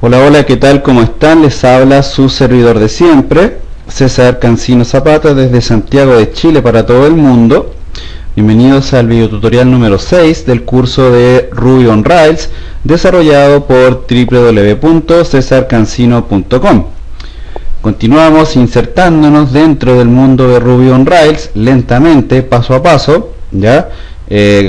Hola, hola, ¿qué tal? ¿Cómo están? Les habla su servidor de siempre, César Cancino Zapata, desde Santiago de Chile para todo el mundo. Bienvenidos al videotutorial número 6 del curso de Ruby on Rails, desarrollado por www.cesarcancino.com. Continuamos insertándonos dentro del mundo de Ruby on Rails, lentamente, paso a paso, ¿ya?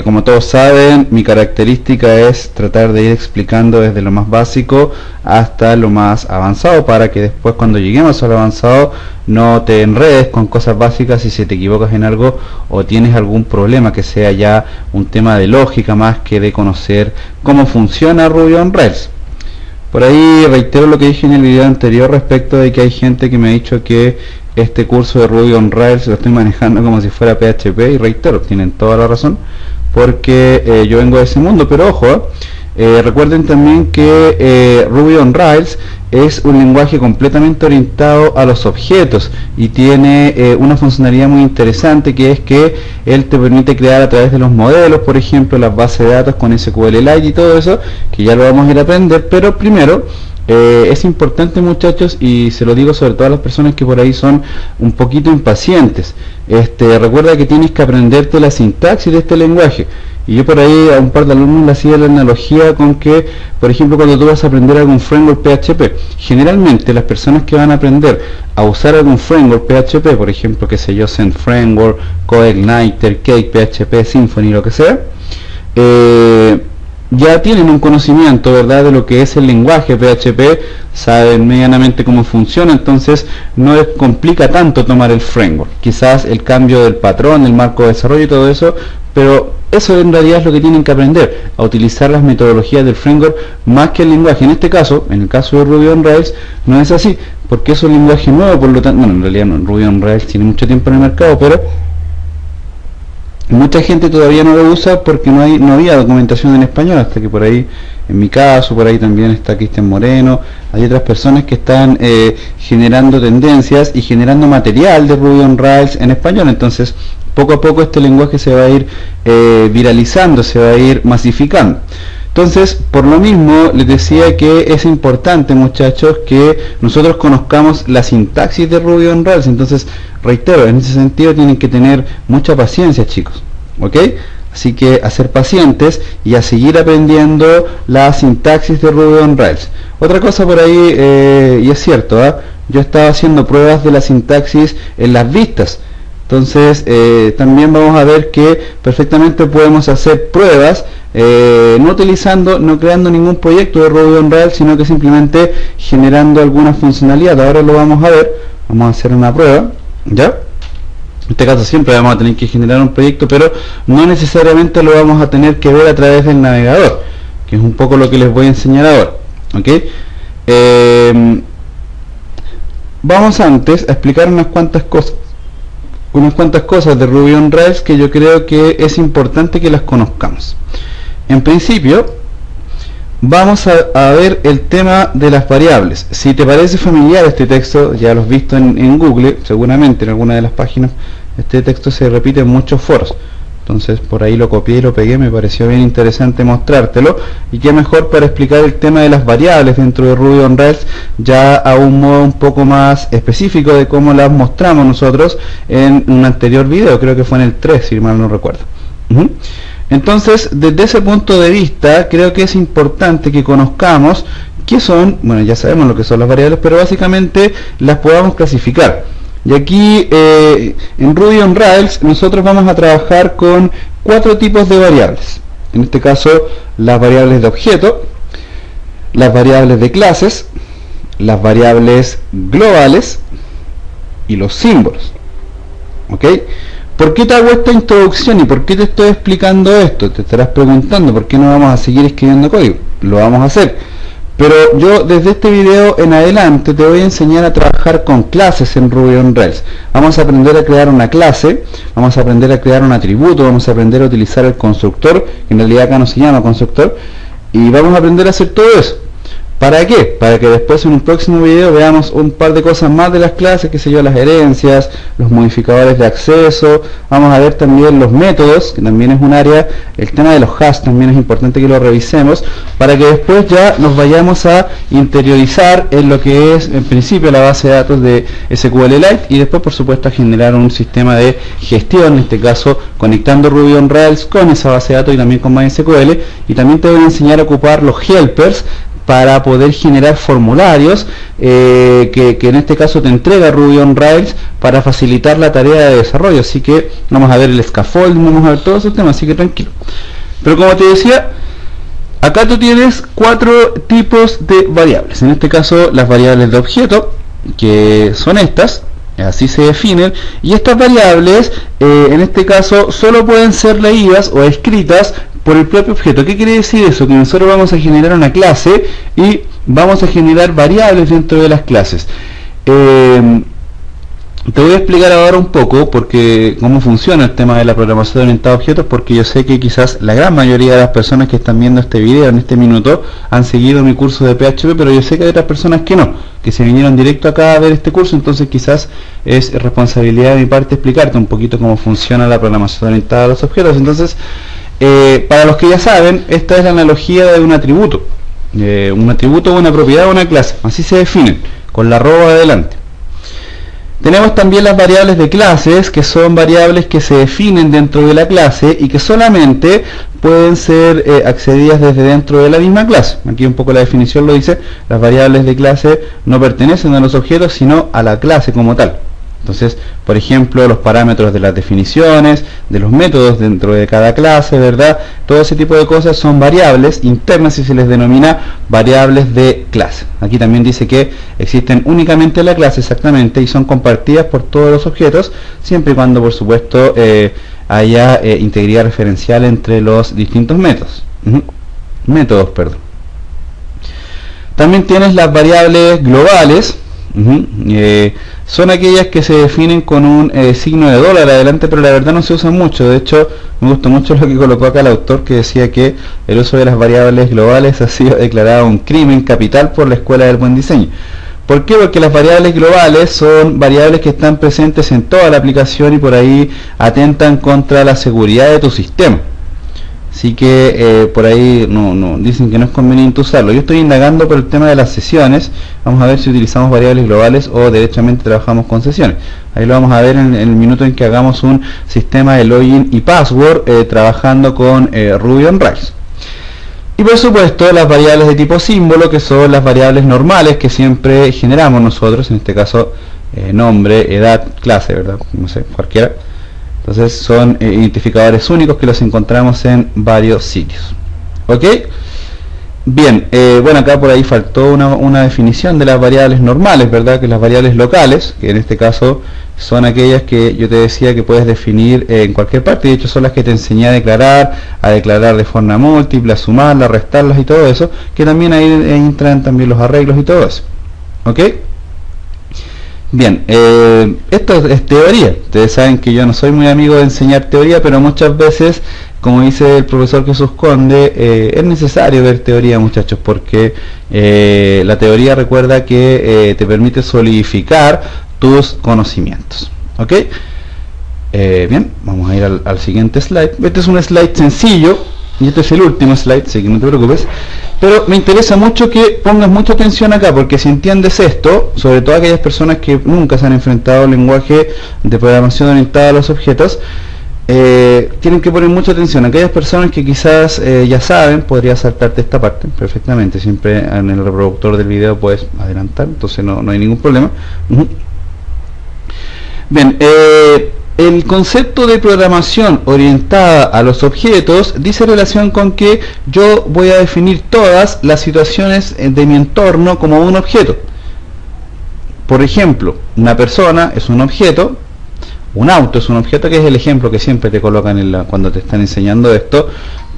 Como todos saben, mi característica es tratar de ir explicando desde lo más básico hasta lo más avanzado, para que después, cuando lleguemos a lo avanzado, no te enredes con cosas básicas y si te equivocas en algo o tienes algún problema, que sea ya un tema de lógica más que de conocer cómo funciona Ruby on Rails. Por ahí reitero lo que dije en el video anterior respecto de que hay gente que me ha dicho que este curso de Ruby on Rails lo estoy manejando como si fuera PHP, y reitero, tienen toda la razón, porque yo vengo de ese mundo, pero ojo, recuerden también que Ruby on Rails es un lenguaje completamente orientado a los objetos y tiene una funcionalidad muy interesante, que es que él te permite crear a través de los modelos, por ejemplo, las bases de datos con SQLite y todo eso, que ya lo vamos a ir a aprender. Pero primero es importante, muchachos, y se lo digo sobre todo a las personas que por ahí son un poquito impacientes, recuerda que tienes que aprenderte la sintaxis de este lenguaje. Y yo por ahí a un par de alumnos le hacía la analogía con que, por ejemplo, cuando tú vas a aprender algún framework PHP, generalmente las personas que van a aprender a usar algún framework PHP, por ejemplo, que sé yo, Zen Framework, CodeIgniter, Cake, PHP, Symfony, lo que sea, ya tienen un conocimiento, ¿verdad?, de lo que es el lenguaje PHP, saben medianamente cómo funciona, entonces no les complica tanto tomar el framework. Quizás el cambio del patrón, el marco de desarrollo y todo eso, pero eso en realidad es lo que tienen que aprender, a utilizar las metodologías del framework más que el lenguaje. En este caso, en el caso de Ruby on Rails, no es así, porque es un lenguaje nuevo, por lo tanto, bueno, en realidad no, Ruby on Rails tiene mucho tiempo en el mercado, pero mucha gente todavía no lo usa porque no había documentación en español, hasta que por ahí, en mi caso, por ahí también está Cristian Moreno, hay otras personas que están generando tendencias y generando material de Ruby on Rails en español. Entonces, poco a poco este lenguaje se va a ir viralizando, se va a ir masificando. Entonces, por lo mismo, les decía que es importante, muchachos, que nosotros conozcamos la sintaxis de Ruby on Rails. Entonces, reitero, en ese sentido tienen que tener mucha paciencia, chicos, ¿ok? Así que a ser pacientes y a seguir aprendiendo la sintaxis de Ruby on Rails. Otra cosa por ahí, y es cierto, yo estaba haciendo pruebas de la sintaxis en las vistas. Entonces también vamos a ver que perfectamente podemos hacer pruebas no creando ningún proyecto de Ruby on Rails, sino que simplemente generando alguna funcionalidad. Ahora lo vamos a ver, vamos a hacer una prueba, ¿ya? En este caso siempre vamos a tener que generar un proyecto, pero no necesariamente lo vamos a tener que ver a través del navegador, que es un poco lo que les voy a enseñar ahora, ¿ok? Vamos antes a explicar unas cuantas cosas de Ruby on Rails que yo creo que es importante que las conozcamos. En principio, vamos a ver el tema de las variables. Si te parece familiar este texto, ya lo has visto en Google, seguramente en alguna de las páginas. Este texto se repite en muchos foros, entonces por ahí lo copié y lo pegué, me pareció bien interesante mostrártelo. Y qué mejor para explicar el tema de las variables dentro de Ruby on Rails, ya a un modo un poco más específico de cómo las mostramos nosotros en un anterior video, creo que fue en el 3, si mal no recuerdo. Entonces, desde ese punto de vista, creo que es importante que conozcamos qué son, bueno, ya sabemos lo que son las variables, pero básicamente las podamos clasificar. Y aquí en Ruby on Rails nosotros vamos a trabajar con 4 tipos de variables. En este caso, las variables de objeto, las variables de clases, las variables globales y los símbolos, ¿ok? ¿Por qué te hago esta introducción y por qué te estoy explicando esto? Te estarás preguntando por qué no vamos a seguir escribiendo código. Lo vamos a hacer, pero yo desde este video en adelante te voy a enseñar a trabajar con clases en Ruby on Rails. Vamos a aprender a crear una clase, vamos a aprender a crear un atributo, vamos a aprender a utilizar el constructor, que en realidad acá no se llama constructor, y vamos a aprender a hacer todo eso. ¿Para qué? Para que después en un próximo video veamos un par de cosas más de las clases, qué sé yo, las herencias, los modificadores de acceso. Vamos a ver también los métodos, que también es un área, el tema de los hash también es importante que lo revisemos, para que después ya nos vayamos a interiorizar en lo que es en principio la base de datos de SQLite y después por supuesto a generar un sistema de gestión, en este caso conectando Ruby on Rails con esa base de datos y también con MySQL. Y también te voy a enseñar a ocupar los helpers para poder generar formularios que en este caso te entrega Ruby on Rails para facilitar la tarea de desarrollo. Así que vamos a ver el scaffolding, vamos a ver todos esos temas, así que tranquilo. Pero como te decía, acá tú tienes 4 tipos de variables. En este caso las variables de objeto, que son estas, así se definen, y estas variables en este caso solo pueden ser leídas o escritas por el propio objeto. ¿Qué quiere decir eso? Que nosotros vamos a generar una clase y vamos a generar variables dentro de las clases. Te voy a explicar ahora un poco porque cómo funciona el tema de la programación orientada a objetos, porque yo sé que quizás la gran mayoría de las personas que están viendo este video en este minuto han seguido mi curso de PHP, pero yo sé que hay otras personas que no, que se vinieron directo acá a ver este curso. Entonces quizás es responsabilidad de mi parte explicarte un poquito cómo funciona la programación orientada a los objetos. Entonces, para los que ya saben, esta es la analogía de un atributo. Un atributo o una propiedad o una clase, así se definen, con la arroba adelante. Tenemos también las variables de clases, que son variables que se definen dentro de la clase y que solamente pueden ser accedidas desde dentro de la misma clase. Aquí un poco la definición lo dice: las variables de clase no pertenecen a los objetos sino a la clase como tal. Entonces, por ejemplo, los parámetros de las definiciones, de los métodos dentro de cada clase, ¿verdad? Todo ese tipo de cosas son variables internas y se les denomina variables de clase. Aquí también dice que existen únicamente en la clase, exactamente, y son compartidas por todos los objetos, siempre y cuando, por supuesto, haya integridad referencial entre los distintos métodos. Métodos, perdón. También tienes las variables globales. Son aquellas que se definen con un signo de dólar adelante, pero la verdad no se usan mucho. De hecho, me gustó mucho lo que colocó acá el autor, que decía que el uso de las variables globales ha sido declarado un crimen capital por la Escuela del Buen Diseño. ¿Por qué? Porque las variables globales son variables que están presentes en toda la aplicación y por ahí atentan contra la seguridad de tu sistema. Así que por ahí no dicen que no es conveniente usarlo. Yo estoy indagando por el tema de las sesiones. Vamos a ver si utilizamos variables globales o derechamente trabajamos con sesiones. Ahí lo vamos a ver en el minuto en que hagamos un sistema de login y password trabajando con Ruby on Rails. Y por supuesto las variables de tipo símbolo, que son las variables normales que siempre generamos nosotros, en este caso nombre, edad, clase, ¿verdad? No sé, cualquiera. Entonces son identificadores únicos que los encontramos en varios sitios. ¿Ok? Bien, bueno, acá por ahí faltó una definición de las variables normales, ¿verdad? Que las variables locales, que en este caso son aquellas que yo te decía que puedes definir en cualquier parte. De hecho son las que te enseñé a declarar de forma múltiple, a sumarlas, a restarlas y todo eso, que también ahí entran también los arreglos y todo eso. ¿Ok? Bien, esto es teoría. Ustedes saben que yo no soy muy amigo de enseñar teoría, pero muchas veces, como dice el profesor Jesús Conde, es necesario ver teoría, muchachos, porque la teoría, recuerda que te permite solidificar tus conocimientos. ¿Ok? Bien, vamos a ir al siguiente slide. Este es un slide sencillo y este es el último slide, así que no te preocupes. Pero me interesa mucho que pongas mucha atención acá, porque si entiendes esto, sobre todo aquellas personas que nunca se han enfrentado al lenguaje de programación orientada a los objetos, tienen que poner mucha atención. Aquellas personas que quizás ya saben, podría saltarte esta parte perfectamente. Siempre en el reproductor del video puedes adelantar, entonces no hay ningún problema. Bien, el concepto de programación orientada a los objetos dice relación con que yo voy a definir todas las situaciones de mi entorno como un objeto. Por ejemplo, una persona es un objeto, un auto es un objeto, que es el ejemplo que siempre te colocan cuando te están enseñando esto.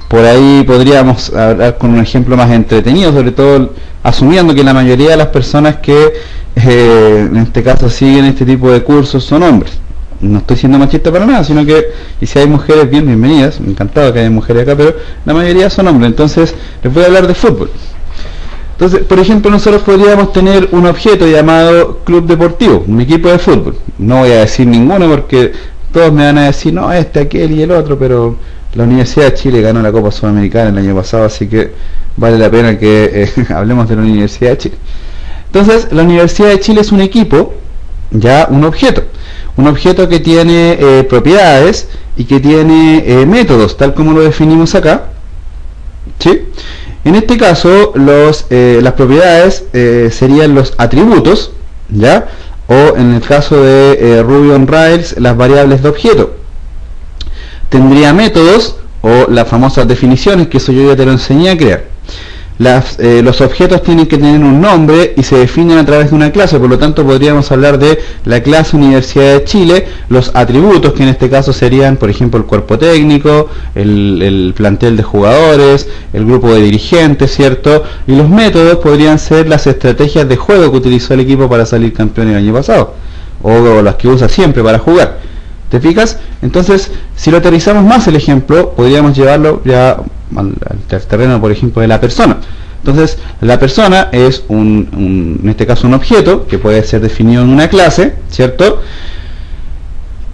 Por ahí podríamos hablar con un ejemplo más entretenido, sobre todo asumiendo que la mayoría de las personas que en este caso siguen este tipo de cursos son hombres. No estoy siendo machista para nada, sino que, y si hay mujeres, bienvenidas, me encantado que haya mujeres acá, pero la mayoría son hombres. Entonces les voy a hablar de fútbol. Entonces, por ejemplo, nosotros podríamos tener un objeto llamado club deportivo, un equipo de fútbol. No voy a decir ninguno porque todos me van a decir, no, este, aquel y el otro, pero la Universidad de Chile ganó la Copa Sudamericana el año pasado, así que vale la pena que hablemos de la Universidad de Chile. Entonces, la Universidad de Chile es un equipo, ya un objeto que tiene propiedades y que tiene métodos, tal como lo definimos acá, ¿sí? En este caso, las propiedades serían los atributos, ¿ya? O en el caso de Ruby on Rails, las variables de objeto. Tendría métodos o las famosas definiciones, que eso yo ya te lo enseñé a crear. Los objetos tienen que tener un nombre y se definen a través de una clase, por lo tanto podríamos hablar de la clase Universidad de Chile, los atributos, que en este caso serían, por ejemplo, el cuerpo técnico, el plantel de jugadores, el grupo de dirigentes, ¿cierto? Y los métodos podrían ser las estrategias de juego que utilizó el equipo para salir campeón el año pasado, o las que usa siempre para jugar. ¿Te fijas? Entonces, si lo aterrizamos más el ejemplo, podríamos llevarlo ya al terreno, por ejemplo, de la persona. Entonces, la persona es en este caso un objeto que puede ser definido en una clase, ¿cierto?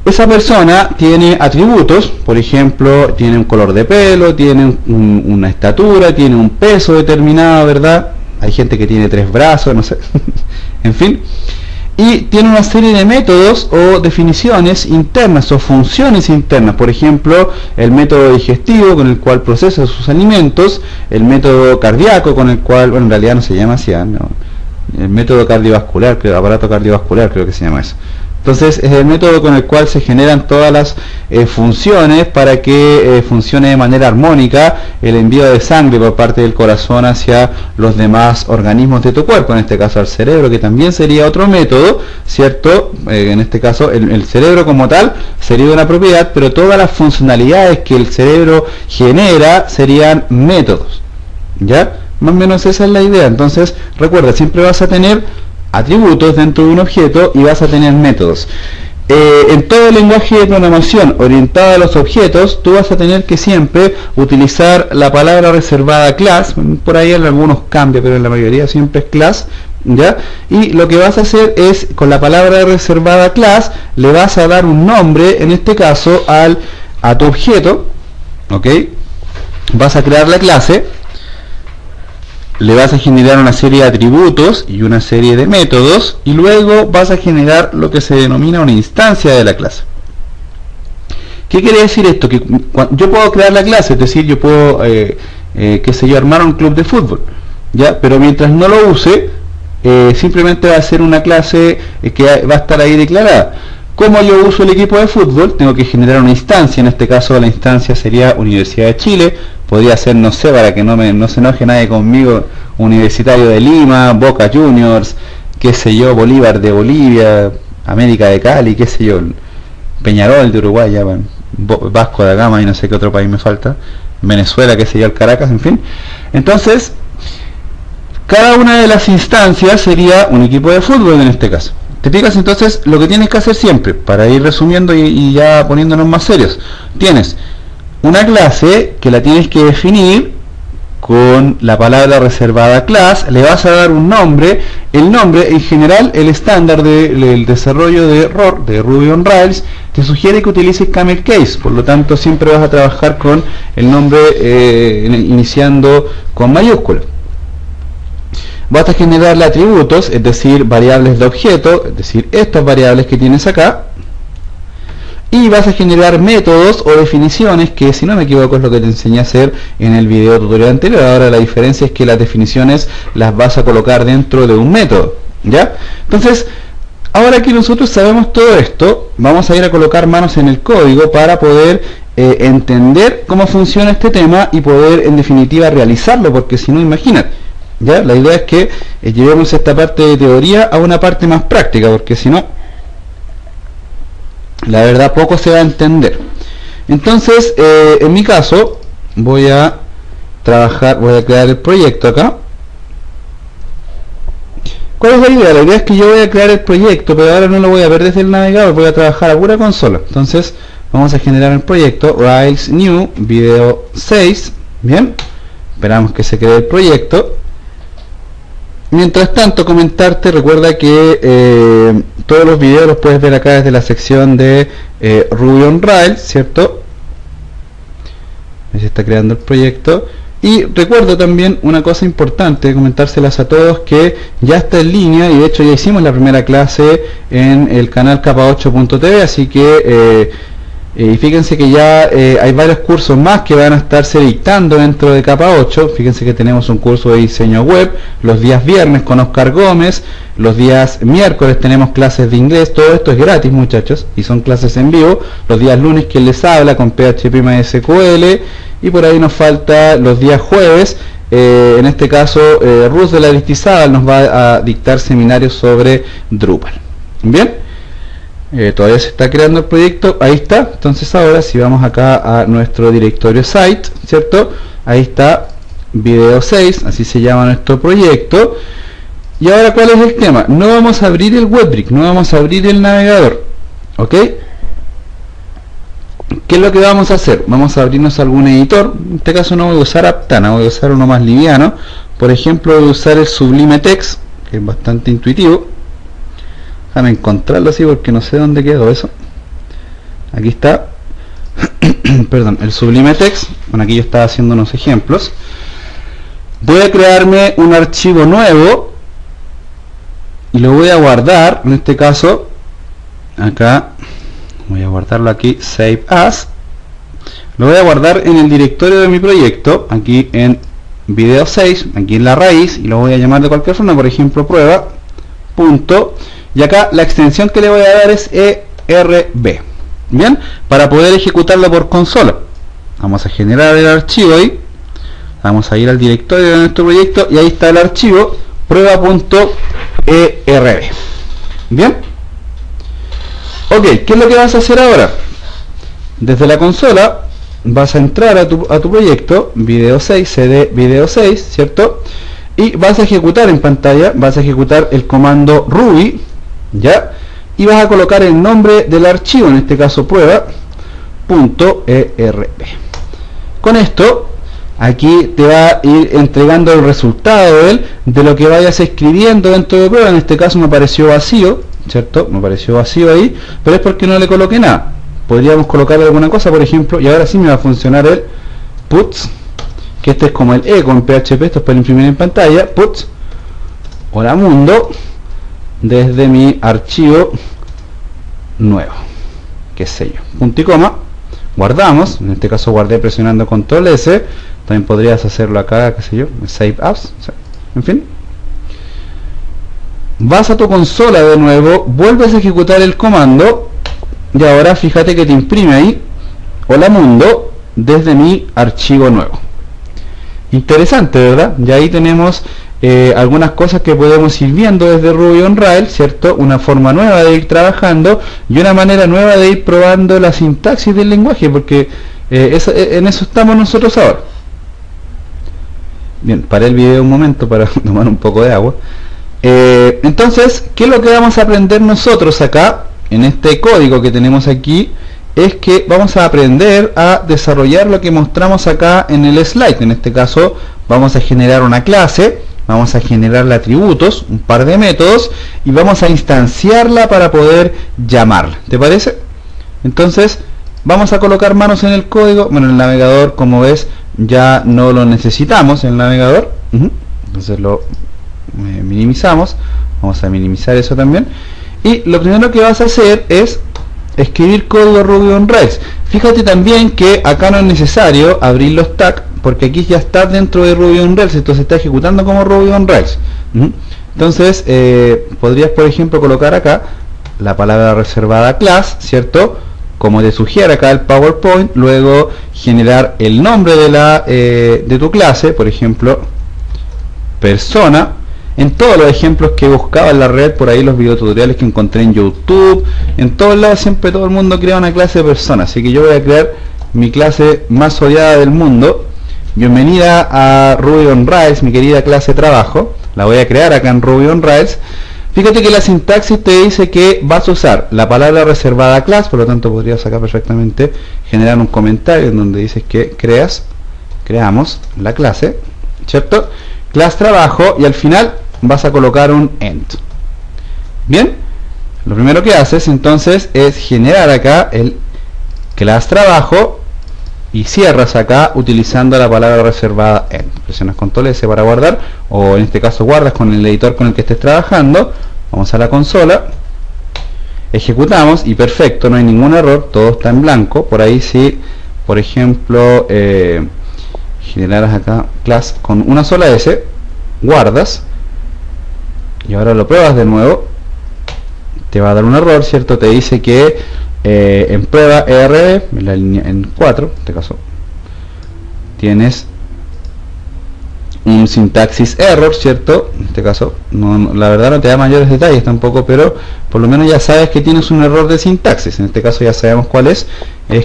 Esa persona tiene atributos, por ejemplo, tiene un color de pelo, tiene una estatura, tiene un peso determinado, ¿verdad? Hay gente que tiene 3 brazos, no sé. En fin. Y tiene una serie de métodos o definiciones internas o funciones internas. Por ejemplo, el método digestivo con el cual procesa sus alimentos, el método cardíaco con el cual, bueno, en realidad no se llama así, ¿no? El método cardiovascular, aparato cardiovascular creo que se llama eso. Entonces es el método con el cual se generan todas las funciones para que funcione de manera armónica el envío de sangre por parte del corazón hacia los demás organismos de tu cuerpo, en este caso al cerebro, que también sería otro método, ¿cierto? En este caso el cerebro como tal sería una propiedad, pero todas las funcionalidades que el cerebro genera serían métodos, ¿ya? Más o menos esa es la idea. Entonces recuerda, siempre vas a tener atributos dentro de un objeto y vas a tener métodos. En todo el lenguaje de programación orientado a los objetos, tú vas a tener que siempre utilizar la palabra reservada class. Por ahí en algunos cambia, pero en la mayoría siempre es class, ¿ya? Y lo que vas a hacer es, con la palabra reservada class, le vas a dar un nombre, en este caso a tu objeto, ¿ok? Vas a crear la clase, le vas a generar una serie de atributos y una serie de métodos, y luego vas a generar lo que se denomina una instancia de la clase. ¿Qué quiere decir esto? Que yo puedo crear la clase, es decir, yo puedo, qué sé yo, armar un club de fútbol, ¿ya? Pero mientras no lo use, simplemente va a ser una clase que va a estar ahí declarada. Como yo uso el equipo de fútbol, tengo que generar una instancia. En este caso la instancia sería Universidad de Chile. Podría ser, no sé, para que no se enoje nadie conmigo, Universitario de Lima, Boca Juniors, qué sé yo, Bolívar de Bolivia, América de Cali, qué sé yo, Peñarol de Uruguay, ya, bueno, Vasco da Gama y no sé qué otro país me falta, Venezuela, qué sé yo, el Caracas, en fin. Entonces, cada una de las instancias sería un equipo de fútbol en este caso. ¿Te fijas? Entonces, lo que tienes que hacer siempre, para ir resumiendo y ya poniéndonos más serios, tienes una clase que la tienes que definir con la palabra reservada class, le vas a dar un nombre. El nombre, en general, el estándar del desarrollo de Ruby on Rails te sugiere que utilices camel case, por lo tanto siempre vas a trabajar con el nombre iniciando con mayúsculas. Vas a generar atributos, es decir, variables de objeto, es decir, estas variables que tienes acá, y vas a generar métodos o definiciones, que si no me equivoco es lo que te enseñé a hacer en el video tutorial anterior. Ahora la diferencia es que las definiciones las vas a colocar dentro de un método, ¿ya? Entonces, ahora que nosotros sabemos todo esto, vamos a ir a colocar manos en el código para poder entender cómo funciona este tema y poder en definitiva realizarlo, porque si no, imagínate, ¿ya? La idea es que llevemos esta parte de teoría a una parte más práctica, porque si no, la verdad poco se va a entender. Entonces, en mi caso, voy a crear el proyecto acá. ¿Cuál es la idea? La idea es que yo voy a crear el proyecto, pero ahora no lo voy a ver desde el navegador, voy a trabajar a pura consola. Entonces, vamos a generar el proyecto, Rails New, video 6, bien. Esperamos que se cree el proyecto. mientras tanto comentarte, recuerda que todos los videos los puedes ver acá desde la sección de Ruby on Rails, ¿cierto? Ahí se está creando el proyecto. Y recuerdo también una cosa importante, comentárselas a todos, que ya está en línea, y de hecho ya hicimos la primera clase en el canal capa8.tv, así que fíjense que ya hay varios cursos más que van a estarse dictando dentro de capa 8. Fíjense que tenemos un curso de diseño web los días viernes con Oscar Gómez, los días miércoles tenemos clases de inglés. Todo esto es gratis, muchachos, y son clases en vivo. Los días lunes quien les habla con PHP MySQL, y por ahí nos falta los días jueves. En este caso Ruth de la Aristizábal nos va a dictar seminarios sobre Drupal. Bien, todavía se está creando el proyecto. Ahí está. Entonces ahora si vamos acá a nuestro directorio site, ¿cierto? Ahí está video 6, así se llama nuestro proyecto. Y ahora, ¿cuál es el tema? No vamos a abrir el WebDrive, no vamos a abrir el navegador, ¿ok? ¿Qué es lo que vamos a hacer? Vamos a abrirnos algún editor. En este caso no voy a usar Aptana, voy a usar uno más liviano. Por ejemplo, voy a usar el Sublime Text, que es bastante intuitivo. Déjame encontrarlo así porque no sé dónde quedó eso. Aquí está. Perdón, el Sublime Text. Bueno, aquí yo estaba haciendo unos ejemplos. Voy a crearme un archivo nuevo y lo voy a guardar. En este caso, acá voy a guardarlo aquí, Save As. Lo voy a guardar en el directorio de mi proyecto, aquí en video 6, aquí en la raíz, y lo voy a llamar de cualquier forma, por ejemplo, prueba. Punto. Y acá la extensión que le voy a dar es ERB. Bien, para poder ejecutarlo por consola. Vamos a generar el archivo ahí. Vamos a ir al directorio de nuestro proyecto y ahí está el archivo prueba.erb. Bien. Ok, ¿qué es lo que vas a hacer ahora? Desde la consola vas a entrar a tu proyecto, video 6, cd video 6, ¿cierto? Y vas a ejecutar en pantalla, vas a ejecutar el comando ruby, ¿ya? Y vas a colocar el nombre del archivo, en este caso prueba.erb. Con esto, aquí te va a ir entregando el resultado de lo que vayas escribiendo dentro de prueba. En este caso me apareció vacío, ¿cierto? Me apareció vacío ahí, pero es porque no le coloqué nada. Podríamos colocarle alguna cosa, por ejemplo, y ahora sí me va a funcionar el puts, que este es como el eco en PHP, esto es para imprimir en pantalla, puts, hola mundo, desde mi archivo nuevo, qué sé yo, punto y coma, guardamos, en este caso guardé presionando Control S, también podrías hacerlo acá, qué sé yo, Save As, o sea, en fin. Vas a tu consola de nuevo, vuelves a ejecutar el comando y ahora fíjate que te imprime ahí hola mundo desde mi archivo nuevo. Interesante, ¿verdad? Y ahí tenemos algunas cosas que podemos ir viendo desde Ruby on Rails, ¿cierto? Una forma nueva de ir trabajando y una manera nueva de ir probando la sintaxis del lenguaje, porque en eso estamos nosotros ahora. Bien, paré el video un momento para tomar un poco de agua. Entonces, ¿qué es lo que vamos a aprender nosotros acá en este código que tenemos aquí? Es que vamos a aprender a desarrollar lo que mostramos acá en el slide. En este caso vamos a generar una clase, vamos a generarle atributos, un par de métodos, y vamos a instanciarla para poder llamarla. ¿Te parece? Entonces vamos a colocar manos en el código. Bueno, el navegador, como ves, ya no lo necesitamos, el navegador. Entonces lo minimizamos. Vamos a minimizar eso también. Y lo primero que vas a hacer es escribir código Ruby on Rails. Fíjate también que acá no es necesario abrir los tags, porque aquí ya está dentro de Ruby on Rails, entonces está ejecutando como Ruby on Rails. Entonces podrías, por ejemplo, colocar acá la palabra reservada class, ¿cierto? Como te sugiere acá el PowerPoint. Luego generar el nombre de tu clase, por ejemplo persona. En todos los ejemplos que he buscado en la red, por ahí los videotutoriales que encontré en YouTube, en todos lados siempre todo el mundo crea una clase de persona. Así que yo voy a crear mi clase más odiada del mundo. Bienvenida a Ruby on Rails, mi querida clase trabajo. La voy a crear acá en Ruby on Rails. Fíjate que la sintaxis te dice que vas a usar la palabra reservada class, por lo tanto podrías acá perfectamente generar un comentario en donde dices que creamos la clase, ¿cierto? Class trabajo, y al final vas a colocar un end. Bien, lo primero que haces entonces es generar acá el class trabajo y cierras acá utilizando la palabra reservada end. Presionas Ctrl S para guardar, o en este caso guardas con el editor con el que estés trabajando. Vamos a la consola, ejecutamos y perfecto, no hay ningún error, todo está en blanco. Por ahí si, por ejemplo, generaras acá class con una sola S, guardas y ahora lo pruebas de nuevo, te va a dar un error, ¿cierto? Te dice que en prueba ERB, en la línea en 4, en este caso, tienes un sintaxis error, ¿cierto? En este caso, la verdad no te da mayores detalles tampoco, pero por lo menos ya sabes que tienes un error de sintaxis. En este caso ya sabemos cuál es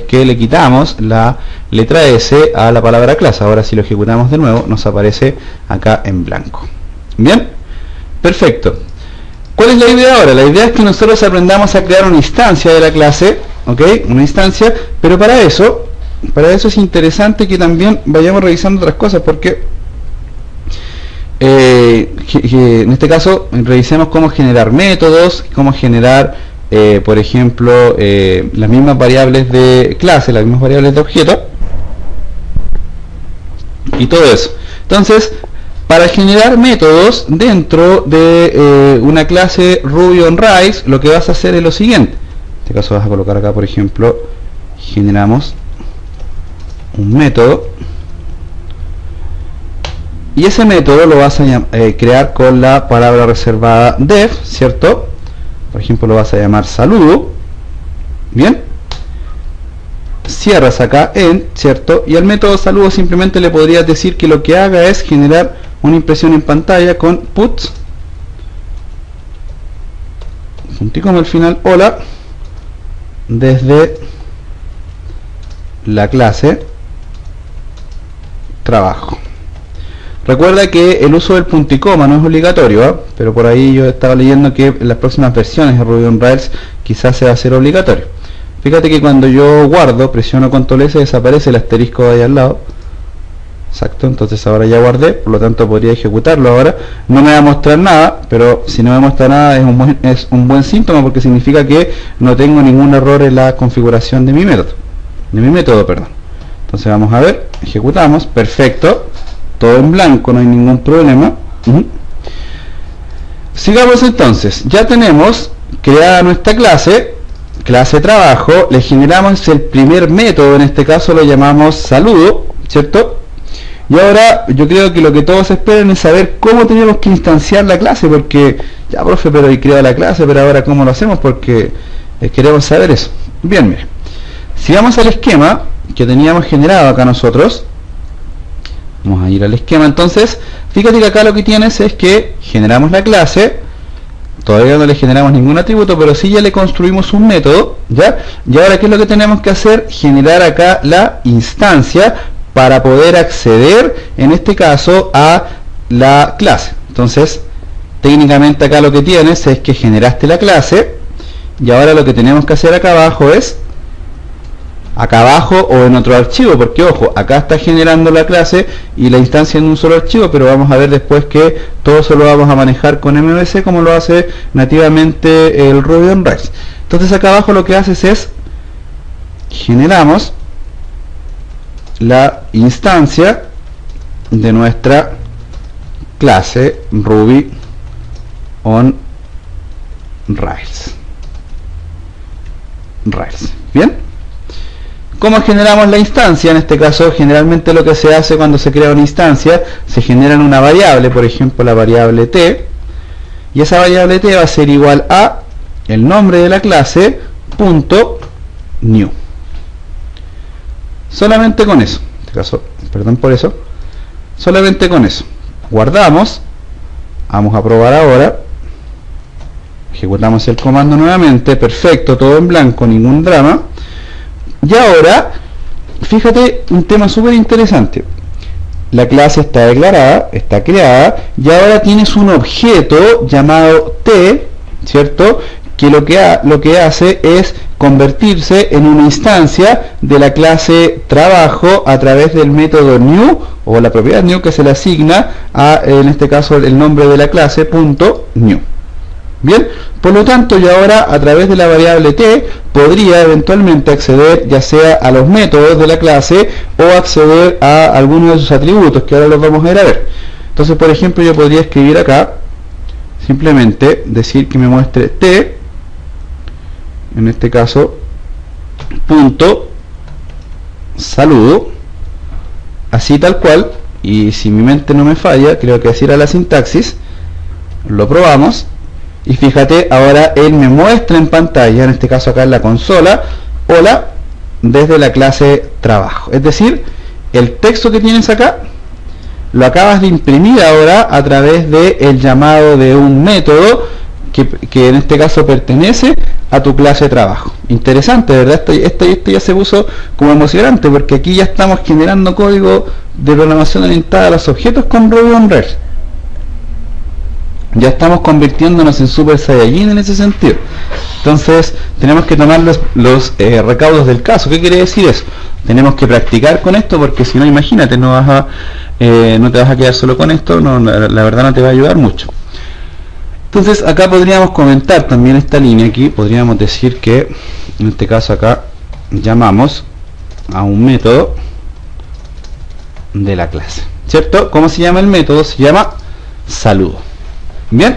que le quitamos la letra S a la palabra clase. Ahora si lo ejecutamos de nuevo, nos aparece acá en blanco. Bien, perfecto. ¿Cuál es la idea ahora? La idea es que nosotros aprendamos a crear una instancia de la clase, ¿ok? Una instancia, pero para eso es interesante que también vayamos revisando otras cosas, porque en este caso revisemos cómo generar métodos, cómo generar, por ejemplo, las mismas variables de clase, las mismas variables de objeto y todo eso. Entonces, para generar métodos dentro de una clase Ruby on Rails, lo que vas a hacer es lo siguiente. En este caso vas a colocar acá, por ejemplo, generamos un método y ese método lo vas a crear con la palabra reservada def, ¿cierto? Por ejemplo, lo vas a llamar saludo. Bien, cierras acá en, ¿cierto? Y al método saludo simplemente le podrías decir que lo que haga es generar una impresión en pantalla con put puntico al final, hola, desde la clase trabajo. Recuerda que el uso del punto y coma no es obligatorio, ¿eh? Pero por ahí yo estaba leyendo que en las próximas versiones de Ruby on Rails quizás se va a hacer obligatorio. Fíjate que cuando yo guardo, presiono Ctrl S, desaparece el asterisco de ahí al lado. Exacto, entonces ahora ya guardé, por lo tanto podría ejecutarlo ahora. No me va a mostrar nada, pero si no me muestra nada es un buen síntoma, porque significa que no tengo ningún error en la configuración de mi método, perdón. Entonces vamos a ver, ejecutamos, perfecto, todo en blanco, no hay ningún problema. Sigamos entonces, ya tenemos creada nuestra clase trabajo, le generamos el primer método, en este caso lo llamamos saludo, ¿cierto? Y ahora yo creo que lo que todos esperan es saber cómo tenemos que instanciar la clase, porque ya, profe, pero he creado la clase, pero ahora cómo lo hacemos, porque queremos saber eso. Bien, mire, si vamos al esquema que teníamos generado acá nosotros, vamos a ir al esquema. Entonces fíjate que acá lo que tienes es que generamos la clase, todavía no le generamos ningún atributo, pero sí ya le construimos un método, ¿ya? Y ahora ¿qué es lo que tenemos que hacer? Generar acá la instancia para poder acceder, en este caso, a la clase. Entonces, técnicamente acá lo que tienes es que generaste la clase, y ahora lo que tenemos que hacer acá abajo es, acá abajo o en otro archivo, porque ojo, acá está generando la clase y la instancia en un solo archivo, pero vamos a ver después que todo eso lo vamos a manejar con MVC como lo hace nativamente el Ruby on Rails. Entonces acá abajo lo que haces es, generamos la instancia de nuestra clase Ruby on Rails. Bien, ¿cómo generamos la instancia? En este caso, generalmente lo que se hace cuando se crea una instancia, se genera una variable, por ejemplo la variable t, y esa variable t va a ser igual a el nombre de la clase punto new. Solamente con eso, en este caso, perdón por eso, solamente con eso. Guardamos, vamos a probar ahora, ejecutamos el comando nuevamente, perfecto, todo en blanco, ningún drama. Y ahora, fíjate un tema súper interesante. La clase está declarada, está creada, y ahora tienes un objeto llamado t, ¿cierto? que lo que hace es convertirse en una instancia de la clase trabajo a través del método new o la propiedad new que se le asigna a, en este caso, el nombre de la clase .new. Bien, por lo tanto yo ahora a través de la variable t podría eventualmente acceder ya sea a los métodos de la clase o acceder a algunos de sus atributos, que ahora los vamos a ir a ver. Entonces, por ejemplo, yo podría escribir acá simplemente decir que me muestre t, en este caso punto saludo, así tal cual, y si mi mente no me falla, creo que así era la sintaxis. Lo probamos y fíjate, ahora él me muestra en pantalla, en este caso acá en la consola, hola, desde la clase trabajo. Es decir, el texto que tienes acá lo acabas de imprimir ahora a través de el llamado de un método que en este caso pertenece a tu clase de trabajo. Interesante, ¿verdad? Esto ya se puso como emocionante, porque aquí ya estamos generando código de programación orientada a los objetos con Ruby on Rails. Ya estamos convirtiéndonos en Super Saiyajin en ese sentido. Entonces tenemos que tomar los recaudos del caso. ¿Qué quiere decir eso? Tenemos que practicar con esto, porque si no, imagínate, no te vas a quedar solo con esto, la verdad no te va a ayudar mucho. Entonces acá podríamos comentar también esta línea aquí, podríamos decir que en este caso acá llamamos a un método de la clase, ¿cierto? ¿Cómo se llama el método? Se llama saludo. Bien,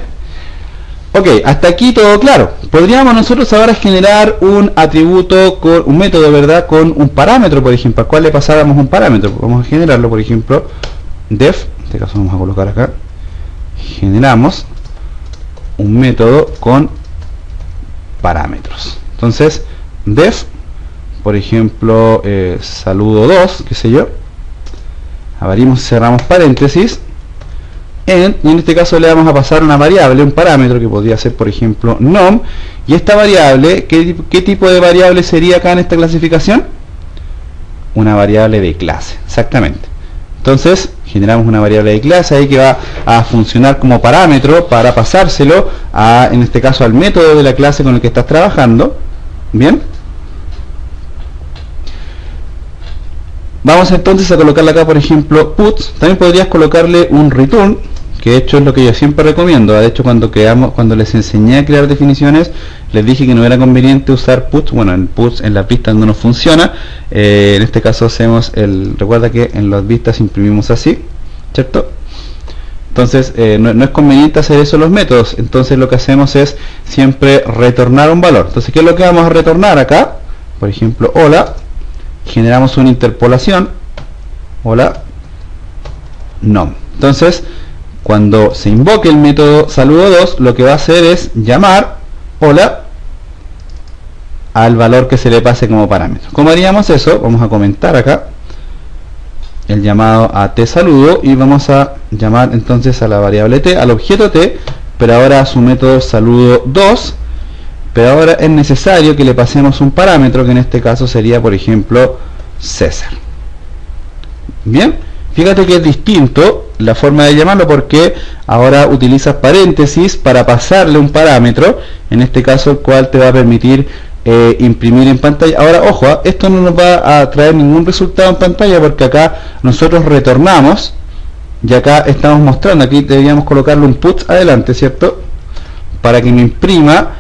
ok, hasta aquí todo claro. Podríamos nosotros ahora generar un atributo con un método, ¿verdad? Con un parámetro, por ejemplo, al cual le pasáramos un parámetro. Vamos a generarlo, por ejemplo, def, en este caso vamos a colocar acá, generamos un método con parámetros. Entonces, def, por ejemplo, saludo 2, qué sé yo, abrimos y cerramos paréntesis, y en este caso le vamos a pasar una variable, un parámetro que podría ser, por ejemplo, nom, y esta variable, ¿qué tipo de variable sería acá en esta clasificación? Una variable de clase, exactamente. Entonces generamos una variable de clase ahí que va a funcionar como parámetro para pasárselo a, en este caso, al método de la clase con el que estás trabajando. Bien, vamos entonces a colocarle acá, por ejemplo, puts. También podrías colocarle un return, que de hecho es lo que yo siempre recomiendo. De hecho, cuando les enseñé a crear definiciones, les dije que no era conveniente usar puts. Bueno, el puts en la pista no nos funciona. En este caso hacemos recuerda que en las vistas imprimimos así, ¿cierto? Entonces no es conveniente hacer eso en los métodos. Entonces lo que hacemos es siempre retornar un valor. Entonces, ¿qué es lo que vamos a retornar acá? Por ejemplo, hola, generamos una interpolación, hola, nom. Entonces, cuando se invoque el método saludo 2, lo que va a hacer es llamar hola al valor que se le pase como parámetro. ¿Cómo haríamos eso? Vamos a comentar acá el llamado a t saludo y vamos a llamar entonces a la variable t, al objeto t, pero ahora a su método saludo 2, pero ahora es necesario que le pasemos un parámetro que en este caso sería, por ejemplo, César. Bien, fíjate que es distinto la forma de llamarlo, porque ahora utilizas paréntesis para pasarle un parámetro, en este caso el cual te va a permitir imprimir en pantalla. Ahora, ojo, esto no nos va a traer ningún resultado en pantalla, porque acá nosotros retornamos y acá estamos mostrando, aquí deberíamos colocarle un puts adelante, ¿cierto? Para que me imprima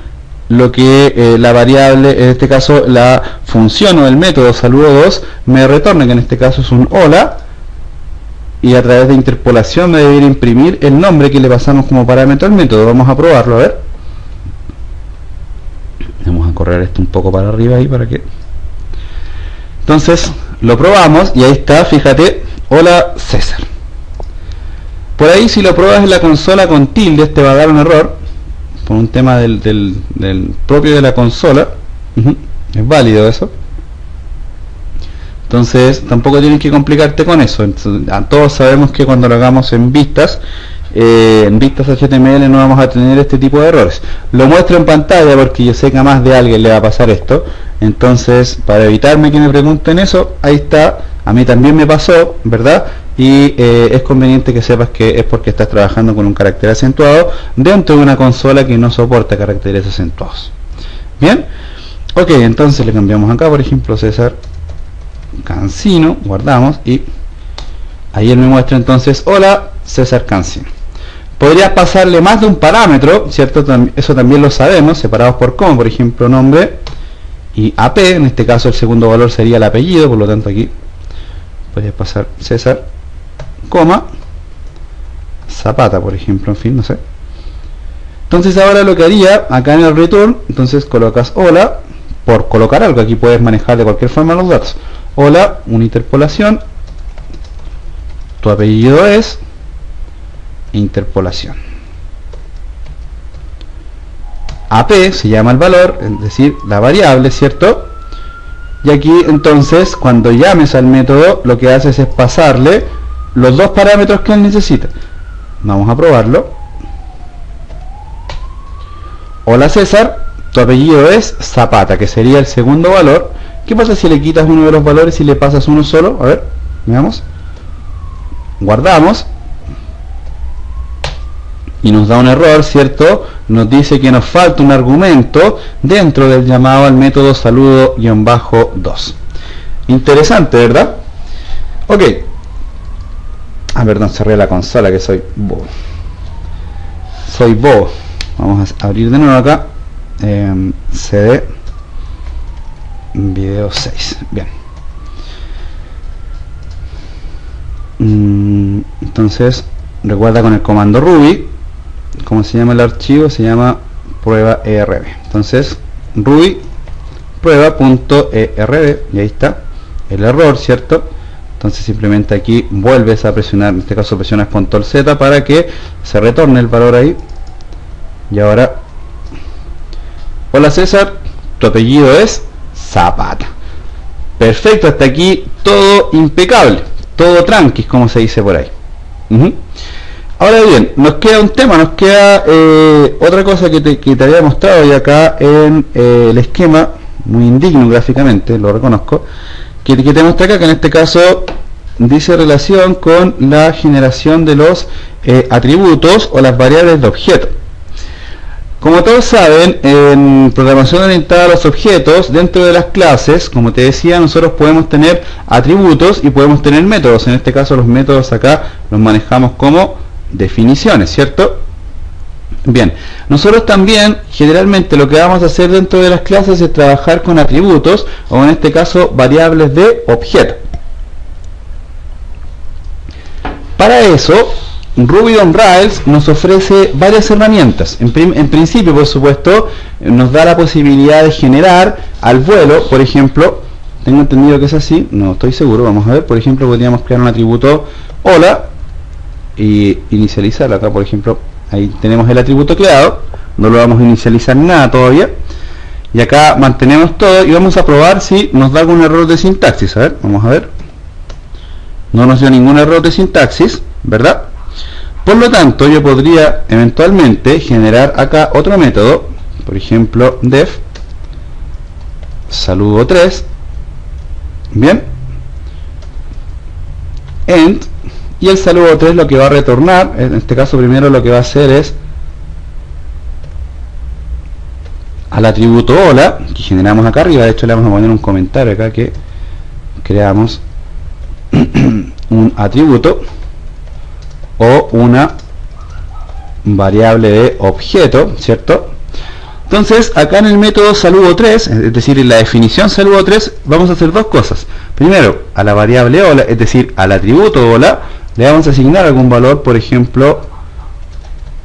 lo que la variable, en este caso la función o el método saludo 2 me retorna, que en este caso es un hola, y a través de interpolación me debería imprimir el nombre que le pasamos como parámetro al método. Vamos a probarlo, a ver. Vamos a correr esto un poco para arriba ahí para que... Entonces lo probamos y ahí está, fíjate, hola César. Por ahí, si lo pruebas en la consola con tilde, te va a dar un error por un tema del propio de la consola. Es válido eso. Entonces tampoco tienes que complicarte con eso. Entonces, todos sabemos que cuando lo hagamos en vistas HTML no vamos a tener este tipo de errores. Lo muestro en pantalla porque yo sé que a más de alguien le va a pasar esto. Entonces, para evitarme que me pregunten eso, ahí está. A mí también me pasó, ¿verdad? y es conveniente que sepas que es porque estás trabajando con un carácter acentuado dentro de una consola que no soporta caracteres acentuados. Bien, ok, entonces le cambiamos acá, por ejemplo, César Cancino, guardamos y ahí él me muestra entonces, hola César Cancino. Podrías pasarle más de un parámetro, ¿cierto? Eso también lo sabemos, separados por coma, por ejemplo, nombre y AP, en este caso el segundo valor sería el apellido, por lo tanto aquí podrías pasar César, coma, Zapata, por ejemplo, en fin, no sé. Entonces ahora lo que haría, acá en el return, entonces colocas hola, por colocar algo, aquí puedes manejar de cualquier forma los datos. Hola, una interpolación, tu apellido es, interpolación. AP se llama el valor, es decir, la variable, ¿cierto? Y aquí entonces, cuando llames al método, lo que haces es pasarle los dos parámetros que él necesita. Vamos a probarlo. Hola César, tu apellido es Zapata, que sería el segundo valor. ¿Qué pasa si le quitas uno de los valores y le pasas uno solo? A ver, veamos. Guardamos. Y nos da un error, ¿cierto? Nos dice que nos falta un argumento dentro del llamado al método saludo-2. Interesante, ¿verdad? Ok. Ah, perdón, cerré la consola, que soy bobo. Soy bobo. Vamos a abrir de nuevo acá. CD video 6. Bien. Entonces, recuerda con el comando Ruby, ¿cómo se llama el archivo? Se llama prueba ERB. Entonces, Ruby prueba.erb, y ahí está el error, ¿cierto? Entonces simplemente aquí vuelves a presionar, en este caso presionas Control Z para que se retorne el valor ahí. Y ahora, hola César, tu apellido es Zapata. Perfecto, hasta aquí todo impecable, todo tranqui, como se dice por ahí. Ahora bien, nos queda un tema, nos queda otra cosa que te había mostrado y acá en el esquema, muy indigno gráficamente, lo reconozco, que te muestra acá, que en este caso dice relación con la generación de los atributos o las variables de objeto. Como todos saben, en programación orientada a los objetos, dentro de las clases, como te decía, nosotros podemos tener atributos y podemos tener métodos. En este caso los métodos acá los manejamos como definiciones, ¿cierto? Bien, nosotros también generalmente lo que vamos a hacer dentro de las clases es trabajar con atributos, o en este caso variables de objeto. Para eso, Ruby on Rails nos ofrece varias herramientas. En principio, por supuesto, nos da la posibilidad de generar al vuelo, por ejemplo, tengo entendido que es así, no estoy seguro, vamos a ver, por ejemplo, podríamos crear un atributo hola y inicializar acá, por ejemplo, ahí tenemos el atributo creado, no lo vamos a inicializar nada todavía, y acá mantenemos todo y vamos a probar si nos da algún error de sintaxis. A ver, vamos a ver, no nos dio ningún error de sintaxis, ¿verdad? Por lo tanto, yo podría eventualmente generar acá otro método, por ejemplo, def saludo3, bien, end, y el saludo3 lo que va a retornar, en este caso primero lo que va a hacer es al atributo hola, que generamos acá arriba, de hecho le vamos a poner un comentario acá que creamos un atributo o una variable de objeto, ¿cierto? Entonces acá en el método saludo3, es decir, en la definición saludo3, vamos a hacer dos cosas. Primero, a la variable hola, es decir, al atributo hola, le vamos a asignar algún valor, por ejemplo,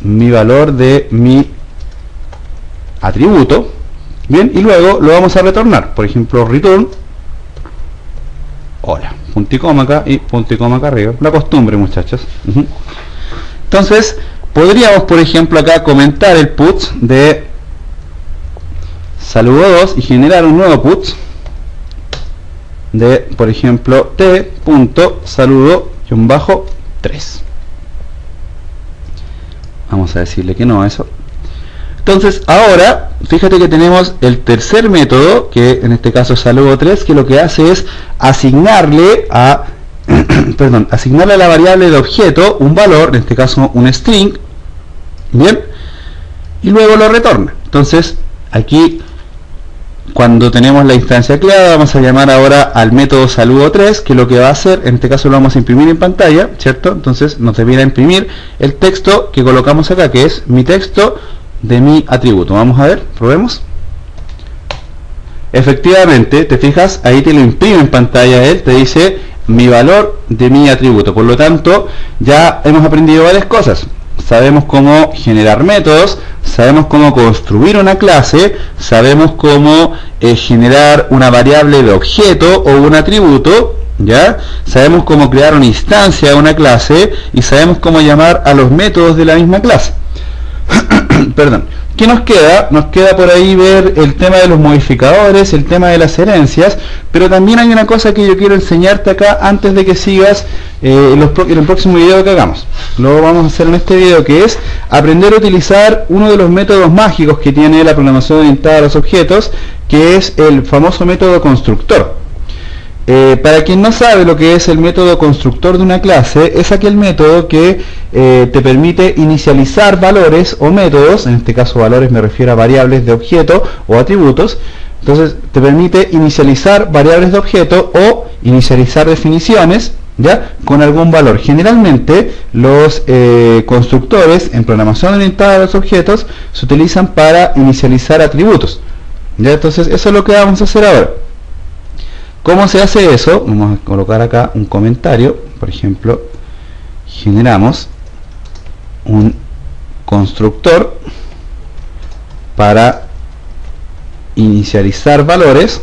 mi valor de mi atributo, bien, y luego lo vamos a retornar, por ejemplo, return hola, punto y coma acá y punto y coma acá arriba, la costumbre, muchachos. Entonces podríamos, por ejemplo, acá comentar el puts de saludo2 y generar un nuevo puts de, por ejemplo, t.saludo-3. vamos a decirle que no a eso. Entonces ahora fíjate que tenemos el tercer método, que en este caso es saludo3, que lo que hace es asignarle a perdón, asignarle a la variable de objeto un valor, en este caso un string, bien, y luego lo retorna. Entonces aquí, cuando tenemos la instancia creada, vamos a llamar ahora al método saludo3, que lo que va a hacer, en este caso lo vamos a imprimir en pantalla, ¿cierto? Entonces nos debiera imprimir el texto que colocamos acá, que es mi texto de mi atributo. Vamos a ver, probemos. Efectivamente, te fijas, ahí te lo imprime en pantalla él, te dice mi valor de mi atributo. Por lo tanto, ya hemos aprendido varias cosas. Sabemos cómo generar métodos, sabemos cómo construir una clase, sabemos cómo generar una variable de objeto o un atributo, ¿ya? Sabemos cómo crear una instancia de una clase y sabemos cómo llamar a los métodos de la misma clase. Perdón. ¿Qué nos queda? Nos queda por ahí ver el tema de los modificadores, el tema de las herencias, pero también hay una cosa que yo quiero enseñarte acá antes de que sigas en el próximo video que hagamos. Lo vamos a hacer en este video, que es aprender a utilizar uno de los métodos mágicos que tiene la programación orientada a los objetos, que es el famoso método constructor. Para quien no sabe lo que es el método constructor de una clase, es aquel método que te permite inicializar valores o métodos, en este caso valores me refiero a variables de objeto o atributos. Entonces te permite inicializar variables de objeto o inicializar definiciones, ¿ya?, con algún valor. Generalmente los constructores en programación orientada a los objetos se utilizan para inicializar atributos, ¿ya? Entonces eso es lo que vamos a hacer ahora. ¿Cómo se hace eso? Vamos a colocar acá un comentario. Por ejemplo, generamos un constructor para inicializar valores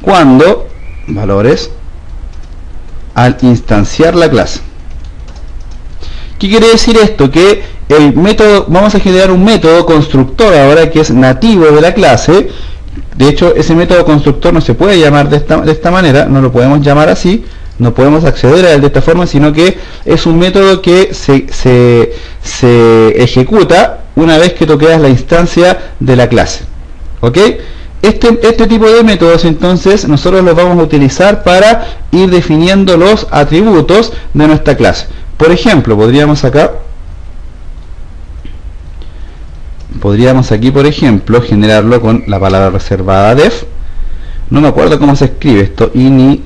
cuando valores al instanciar la clase. ¿Qué quiere decir esto? Que el método, vamos a generar un método constructor ahora que es nativo de la clase. De hecho, ese método constructor no se puede llamar de esta manera, no lo podemos llamar así, no podemos acceder a él de esta forma, sino que es un método que se ejecuta una vez que tú creas la instancia de la clase. ¿Ok? Este tipo de métodos, entonces, nosotros los vamos a utilizar para ir definiendo los atributos de nuestra clase. Por ejemplo, podríamos aquí, por ejemplo, generarlo con la palabra reservada def. No me acuerdo cómo se escribe esto. Initialize,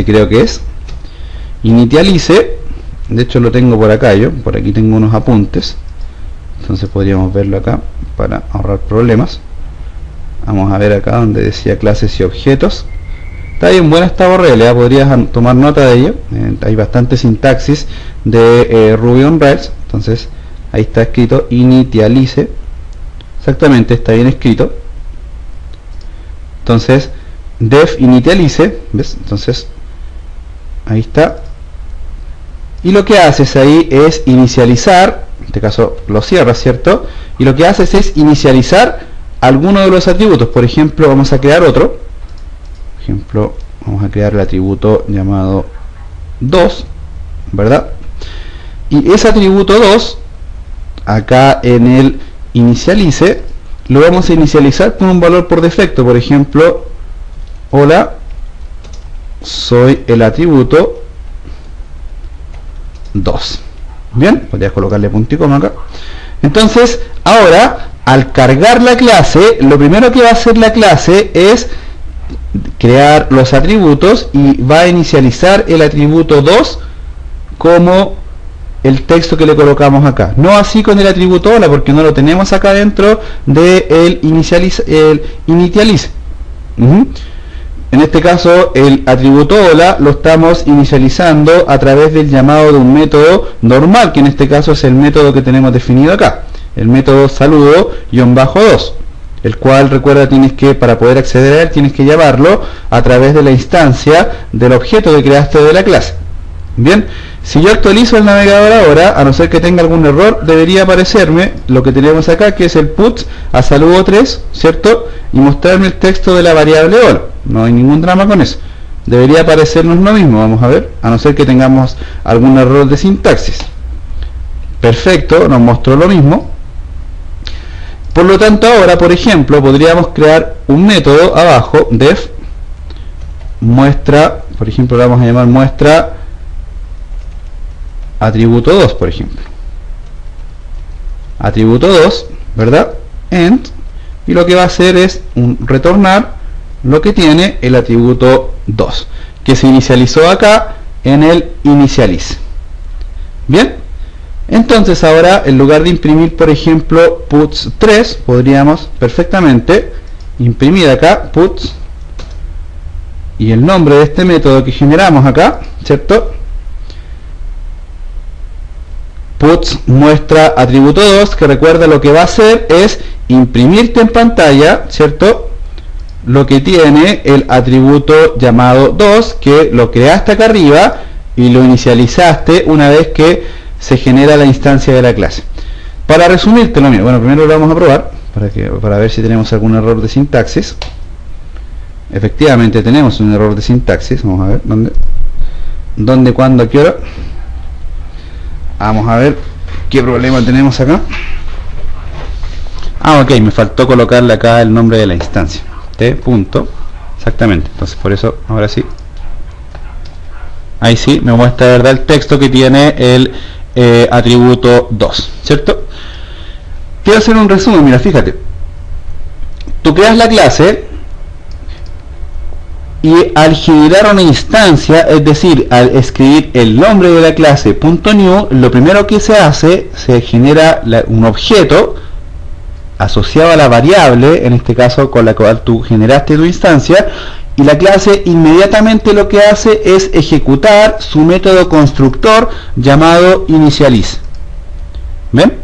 creo que es. Initialice. De hecho lo tengo por acá yo. Por aquí tengo unos apuntes. Entonces podríamos verlo acá para ahorrar problemas. Vamos a ver acá donde decía clases y objetos. Está bien buena esta URL, podrías tomar nota de ello. Hay bastante sintaxis de Ruby on Rails. Entonces ahí está escrito initialize. Exactamente, está bien escrito. Entonces, def initialize, ¿ves? Entonces, ahí está. Y lo que haces ahí es inicializar, en este caso lo cierras, ¿cierto? Y lo que haces es inicializar alguno de los atributos. Por ejemplo, vamos a crear otro. Por ejemplo, vamos a crear el atributo llamado 2, ¿verdad? Y ese atributo 2, acá en el inicialice, lo vamos a inicializar con un valor por defecto. Por ejemplo, hola, soy el atributo 2. Bien, podrías colocarle punto y coma acá. Entonces, ahora, al cargar la clase, lo primero que va a hacer la clase es crear los atributos y va a inicializar el atributo 2 como el texto que le colocamos acá. No así con el atributo hola, porque no lo tenemos acá dentro de el initialize. En este caso, el atributo hola lo estamos inicializando a través del llamado de un método normal, que en este caso es el método que tenemos definido acá, el método saludo-2, el cual, recuerda, tienes que, para poder acceder a él, tienes que llamarlo a través de la instancia del objeto que creaste de la clase. Bien, si yo actualizo el navegador ahora, a no ser que tenga algún error, debería aparecerme lo que tenemos acá, que es el put a saludo3, ¿cierto? Y mostrarme el texto de la variable hola. No hay ningún drama con eso. Debería aparecernos lo mismo, vamos a ver, a no ser que tengamos algún error de sintaxis. Perfecto, nos mostró lo mismo. Por lo tanto, ahora, por ejemplo, podríamos crear un método abajo, def muestra, por ejemplo, le vamos a llamar muestra atributo 2, por ejemplo. Atributo 2, ¿verdad? End, y lo que va a hacer es retornar lo que tiene el atributo 2, que se inicializó acá en el inicialize. Bien, entonces ahora en lugar de imprimir, por ejemplo, puts 3, podríamos perfectamente imprimir acá puts y el nombre de este método que generamos acá, ¿cierto? Puts muestra atributo 2, que recuerda lo que va a hacer es imprimirte en pantalla, ¿cierto? Lo que tiene el atributo llamado 2, que lo creaste acá arriba y lo inicializaste una vez que se genera la instancia de la clase. Para resumírtelo, mira, bueno, primero lo vamos a probar para ver si tenemos algún error de sintaxis. Efectivamente tenemos un error de sintaxis. Vamos a ver dónde, cuándo, a qué hora. Vamos a ver qué problema tenemos acá. Ok, me faltó colocarle acá el nombre de la instancia. T punto, exactamente. Entonces por eso, ahora sí. Ahí sí, me muestra de verdad el texto que tiene el atributo 2, ¿cierto? Quiero hacer un resumen, mira, fíjate. Tú creas la clase y al generar una instancia, es decir, al escribir el nombre de la clase .new, lo primero que se hace, se genera un objeto asociado a la variable, en este caso con la cual tú generaste tu instancia, y la clase inmediatamente lo que hace es ejecutar su método constructor llamado initialize. ¿Ven?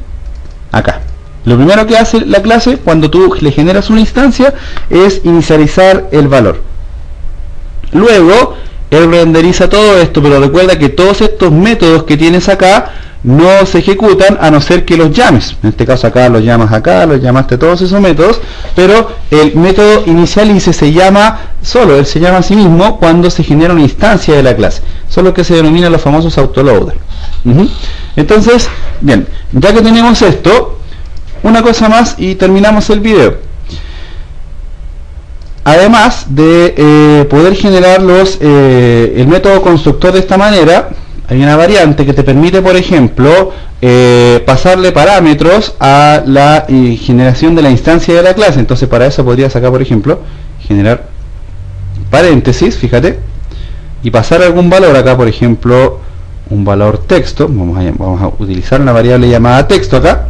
Acá. Lo primero que hace la clase cuando tú le generas una instancia es inicializar el valor. Luego, él renderiza todo esto, pero recuerda que todos estos métodos que tienes acá no se ejecutan a no ser que los llames. En este caso acá los llamas acá, los llamaste todos esos métodos, pero el método inicialize se llama solo, él se llama a sí mismo cuando se genera una instancia de la clase. Son lo que se denominan los famosos autoloader. Entonces, bien, ya que tenemos esto, una cosa más y terminamos el video. Además de poder generar el método constructor de esta manera, hay una variante que te permite, por ejemplo, pasarle parámetros a la generación de la instancia de la clase. Entonces para eso podrías acá, por ejemplo, generar paréntesis, fíjate, y pasar algún valor acá, por ejemplo, un valor texto. Vamos a utilizar una variable llamada texto acá.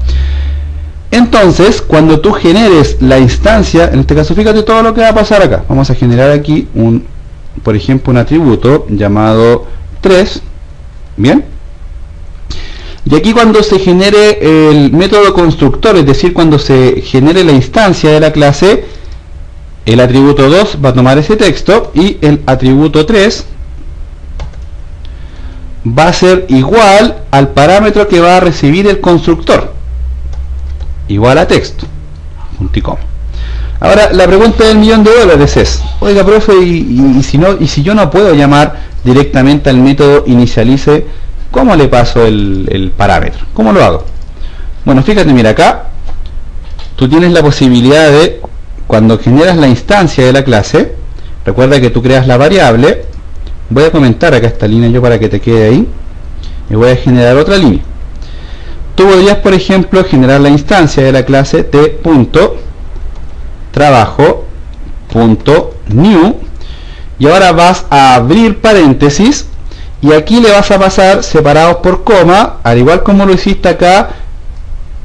Entonces, cuando tú generes la instancia, en este caso fíjate todo lo que va a pasar acá. Vamos a generar aquí por ejemplo, un atributo llamado 3. Bien. Y aquí cuando se genere el método constructor, es decir, cuando se genere la instancia de la clase, el atributo 2 va a tomar ese texto y el atributo 3 va a ser igual al parámetro que va a recibir el constructor. Igual a texto, punto y coma. Ahora la pregunta del $1.000.000 es: oiga, profe, y si yo no puedo llamar directamente al método inicialize, ¿cómo le paso el parámetro? ¿Cómo lo hago? Bueno, fíjate, mira, acá tú tienes la posibilidad de, cuando generas la instancia de la clase, recuerda que tú creas la variable. Voy a comentar acá esta línea yo para que te quede ahí, y voy a generar otra línea. Tú podrías, por ejemplo, generar la instancia de la clase t.trabajo.new y ahora vas a abrir paréntesis y aquí le vas a pasar separados por coma, al igual como lo hiciste acá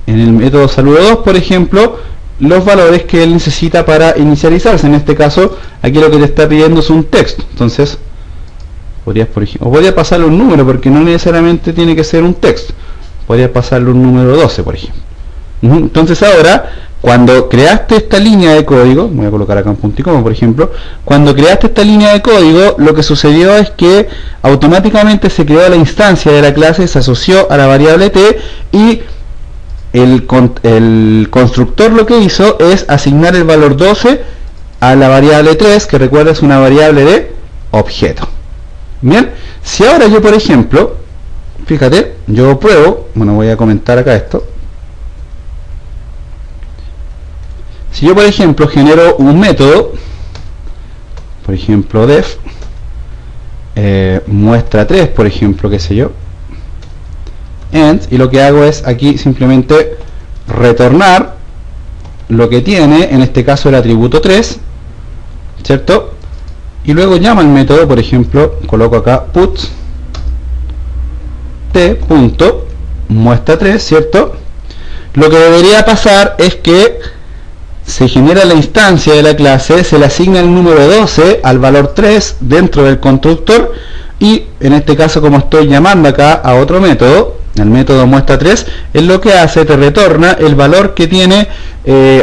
en el método saludo 2, por ejemplo, los valores que él necesita para inicializarse. En este caso, aquí lo que te está pidiendo es un texto. Entonces, podrías, por ejemplo, o podrías pasarle un número, porque no necesariamente tiene que ser un texto. Podrías pasarle un número 12, por ejemplo. Entonces ahora, cuando creaste esta línea de código, voy a colocar acá un punto y coma, por ejemplo, cuando creaste esta línea de código, lo que sucedió es que automáticamente se creó la instancia de la clase, se asoció a la variable t, y el constructor lo que hizo es asignar el valor 12 a la variable 3, que recuerda es una variable de objeto. Bien, si ahora yo, por ejemplo, fíjate, yo pruebo, bueno, voy a comentar acá esto. Si yo, por ejemplo, genero un método, por ejemplo, def, muestra 3, por ejemplo, qué sé yo, end, y lo que hago es aquí simplemente retornar lo que tiene, en este caso el atributo 3, ¿cierto? Y luego llamo al método, por ejemplo, coloco acá puts t.muestra 3, ¿cierto? Lo que debería pasar es que se genera la instancia de la clase, se le asigna el número 12 al valor 3 dentro del constructor, y en este caso, como estoy llamando acá a otro método, el método muestra 3, es lo que hace, te retorna el valor que tiene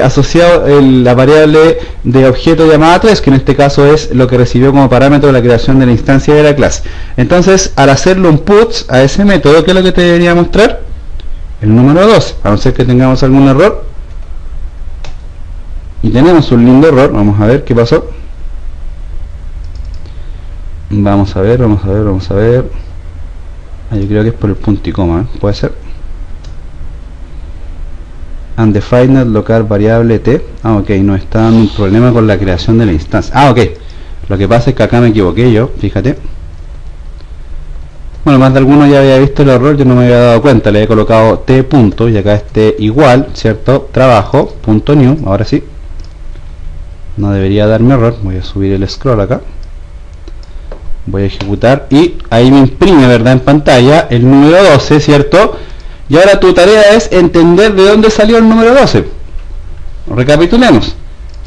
asociado la variable de objeto llamada 3, que en este caso es lo que recibió como parámetro de la creación de la instancia de la clase. Entonces, al hacerle un puts a ese método, ¿qué es lo que te debería mostrar? El número 2, a no ser que tengamos algún error. Y tenemos un lindo error, vamos a ver qué pasó. Vamos a ver. Yo creo que es por el punto y coma, puede ser. Undefined local variable t. Ok, no está dando un problema con la creación de la instancia. Ok, lo que pasa es que acá me equivoqué yo, fíjate. Bueno, más de alguno ya había visto el error, yo no me había dado cuenta. Le he colocado t punto y acá esté igual, ¿cierto? Trabajo, punto new, ahora sí. No debería darme error. Voy a subir el scroll acá, voy a ejecutar y ahí me imprime, ¿verdad?, en pantalla el número 12, ¿cierto? Y ahora tu tarea es entender de dónde salió el número 12. Recapitulemos.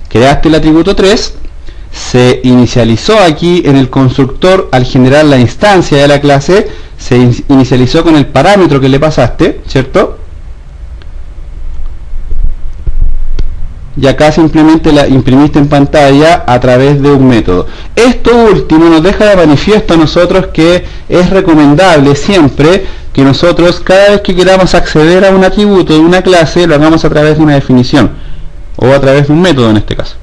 Creaste el atributo 3, se inicializó aquí en el constructor al generar la instancia de la clase, se inicializó con el parámetro que le pasaste, ¿cierto? Y acá simplemente la imprimiste en pantalla a través de un método. Esto último nos deja de manifiesto a nosotros que es recomendable siempre que nosotros, cada vez que queramos acceder a un atributo de una clase, lo hagamos a través de una definición o a través de un método en este caso.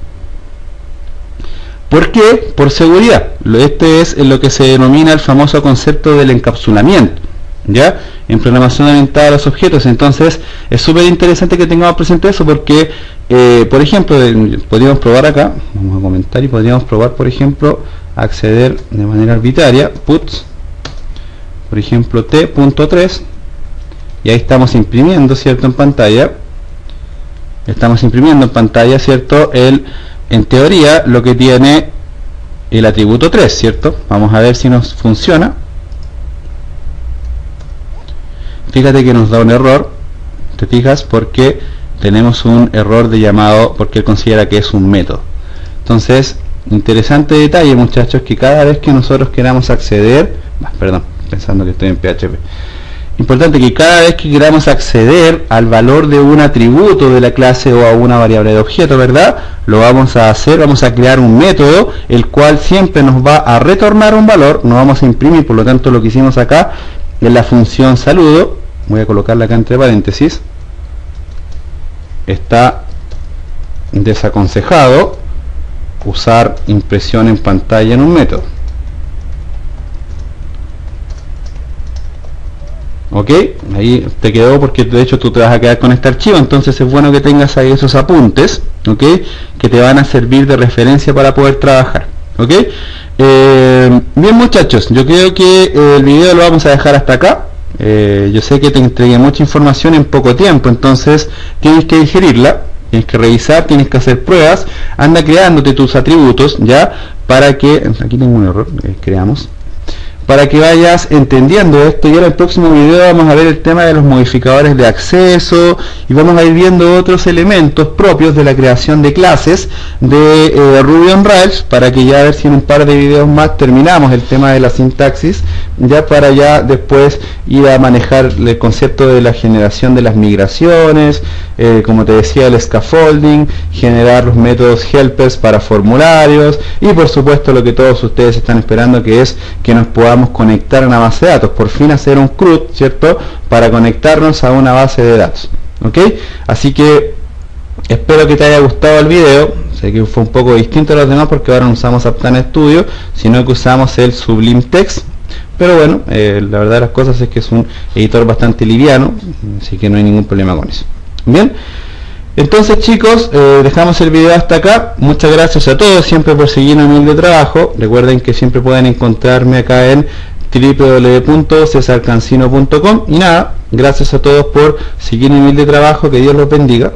¿Por qué? Por seguridad. Este es lo que se denomina el famoso concepto del encapsulamiento, ¿ya? En programación orientada a los objetos. Entonces es súper interesante que tengamos presente eso, porque por ejemplo, podríamos probar acá, vamos a comentar, y podríamos probar, por ejemplo, acceder de manera arbitraria, puts, por ejemplo, t.3, y ahí estamos imprimiendo, ¿cierto?, en pantalla. Estamos imprimiendo en pantalla, ¿cierto?, en teoría lo que tiene el atributo 3, ¿cierto? Vamos a ver si nos funciona. Fíjate que nos da un error, ¿te fijas? Porque tenemos un error de llamado, porque él considera que es un método. Entonces, interesante detalle, muchachos, que cada vez que nosotros queramos acceder, pensando que estoy en PHP, importante que cada vez que queramos acceder al valor de un atributo de la clase o a una variable de objeto, ¿verdad?, lo vamos a hacer, vamos a crear un método, el cual siempre nos va a retornar un valor, no vamos a imprimir. Por lo tanto, lo que hicimos acá en la función saludo, voy a colocarla acá entre paréntesis, está desaconsejado usar impresión en pantalla en un método. Ok, ahí te quedó, porque de hecho tú te vas a quedar con este archivo, entonces es bueno que tengas ahí esos apuntes, ok, que te van a servir de referencia para poder trabajar. Ok, bien, muchachos, yo creo que el video lo vamos a dejar hasta acá. Yo sé que te entregué mucha información en poco tiempo, entonces tienes que digerirla, tienes que revisar, tienes que hacer pruebas, anda creándote tus atributos, ya, para que, aquí tengo un error, creamos, para que vayas entendiendo esto. Y ahora en el próximo video vamos a ver el tema de los modificadores de acceso y vamos a ir viendo otros elementos propios de la creación de clases de Ruby on Rails, para que ya, a ver si en un par de videos más terminamos el tema de la sintaxis, ya para ya después ir a manejar el concepto de la generación de las migraciones, como te decía, el scaffolding, generar los métodos helpers para formularios y por supuesto lo que todos ustedes están esperando, que es que nos podamos conectar a una base de datos, por fin hacer un CRUD, ¿cierto?, para conectarnos a una base de datos. Ok, así que espero que te haya gustado el video. Sé que fue un poco distinto a los demás porque ahora no usamos Aptana Studio, sino que usamos el Sublime Text, pero bueno, la verdad de las cosas es que es un editor bastante liviano, así que no hay ningún problema con eso. Bien, Entonces chicos, dejamos el video hasta acá. Muchas gracias a todos siempre por seguirme en Humilde Trabajo. Recuerden que siempre pueden encontrarme acá en www.cesarcancino.com. Y nada, gracias a todos por seguir en Humilde Trabajo. Que Dios los bendiga.